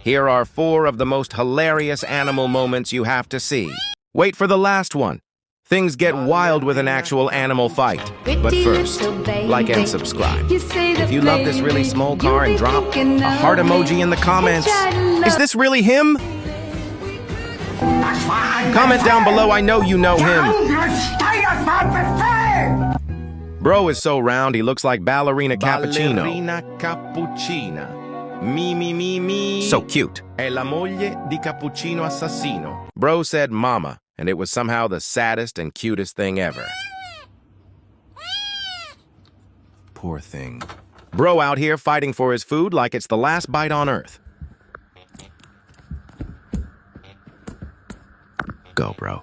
Here are 4 of the most hilarious animal moments you have to see. Wait for the last one. Things get wild with an actual animal fight. But first, like and subscribe. If you love this really small car, and drop a heart emoji in the comments. Is this really him? Comment down below, I know you know him. Bro is so round, he looks like Ballerina Cappuccino. Ballerina Cappuccino. Mi. So cute. È la moglie di Cappuccino assassino. Bro said mama, and it was somehow the saddest and cutest thing ever. Poor thing. Bro out here fighting for his food like it's the last bite on earth. Go, bro.